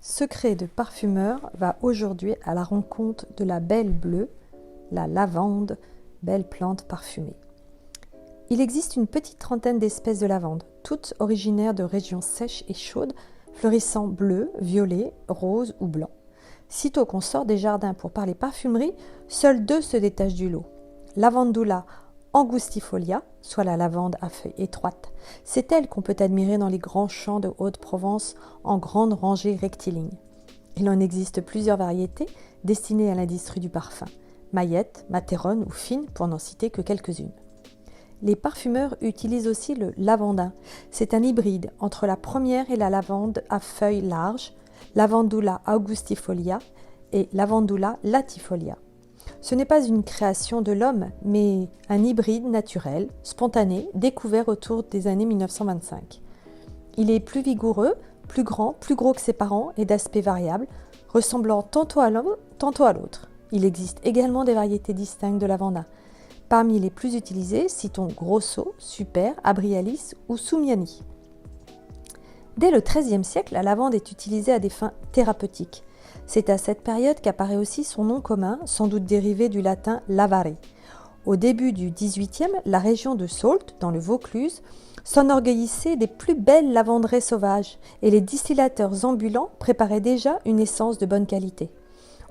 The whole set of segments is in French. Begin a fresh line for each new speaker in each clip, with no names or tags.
Secret de parfumeur va aujourd'hui à la rencontre de la belle bleue, la lavande, belle plante parfumée. Il existe une petite trentaine d'espèces de lavande, toutes originaires de régions sèches et chaudes, fleurissant bleu, violet, rose ou blanc. Sitôt qu'on sort des jardins pour parler parfumerie, seules deux se détachent du lot. Lavandula angustifolia, soit la lavande à feuilles étroites. C'est elle qu'on peut admirer dans les grands champs de Haute-Provence en grandes rangées rectilignes. Il en existe plusieurs variétés destinées à l'industrie du parfum. Maillette, matérone ou fine pour n'en citer que quelques-unes. Les parfumeurs utilisent aussi le lavandin. C'est un hybride entre la première et la lavande à feuilles larges, Lavandula angustifolia et Lavandula latifolia. Ce n'est pas une création de l'homme, mais un hybride naturel, spontané, découvert autour des années 1925. Il est plus vigoureux, plus grand, plus gros que ses parents et d'aspect variable, ressemblant tantôt à l'homme, tantôt à l'autre. Il existe également des variétés distinctes de lavandin. Parmi les plus utilisées, citons Grosso, Super, Abrialis ou Soumiani. Dès le XIIIe siècle, la lavande est utilisée à des fins thérapeutiques. C'est à cette période qu'apparaît aussi son nom commun, sans doute dérivé du latin lavare. Au début du XVIIIe, la région de Saultes, dans le Vaucluse, s'enorgueillissait des plus belles lavanderaies sauvages et les distillateurs ambulants préparaient déjà une essence de bonne qualité.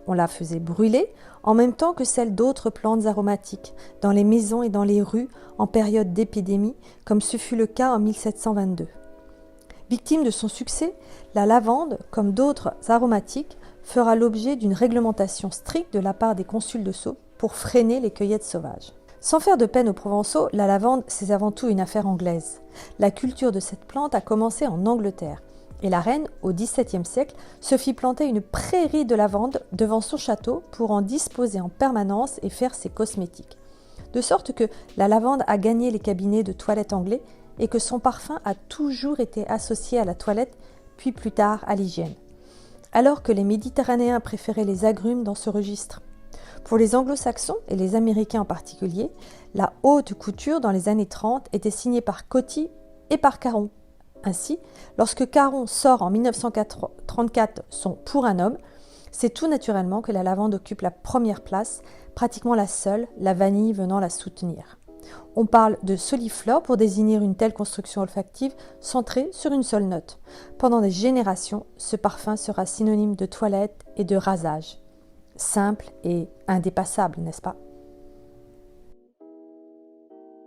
On la faisait brûler en même temps que celle d'autres plantes aromatiques, dans les maisons et dans les rues en période d'épidémie, comme ce fut le cas en 1722. Victime de son succès, la lavande, comme d'autres aromatiques, fera l'objet d'une réglementation stricte de la part des consuls de Sceaux pour freiner les cueillettes sauvages. Sans faire de peine aux Provençaux, la lavande, c'est avant tout une affaire anglaise. La culture de cette plante a commencé en Angleterre, et la reine, au XVIIe siècle, se fit planter une prairie de lavande devant son château pour en disposer en permanence et faire ses cosmétiques. De sorte que la lavande a gagné les cabinets de toilette anglais et que son parfum a toujours été associé à la toilette, puis plus tard à l'hygiène. Alors que les Méditerranéens préféraient les agrumes dans ce registre. Pour les Anglo-Saxons, et les Américains en particulier, la haute couture dans les années 30 était signée par Coty et par Caron. Ainsi, lorsque Caron sort en 1934 son Pour un homme, c'est tout naturellement que la lavande occupe la première place, pratiquement la seule, la vanille venant la soutenir. On parle de soliflore pour désigner une telle construction olfactive centrée sur une seule note. Pendant des générations, ce parfum sera synonyme de toilette et de rasage. Simple et indépassable, n'est-ce pas ?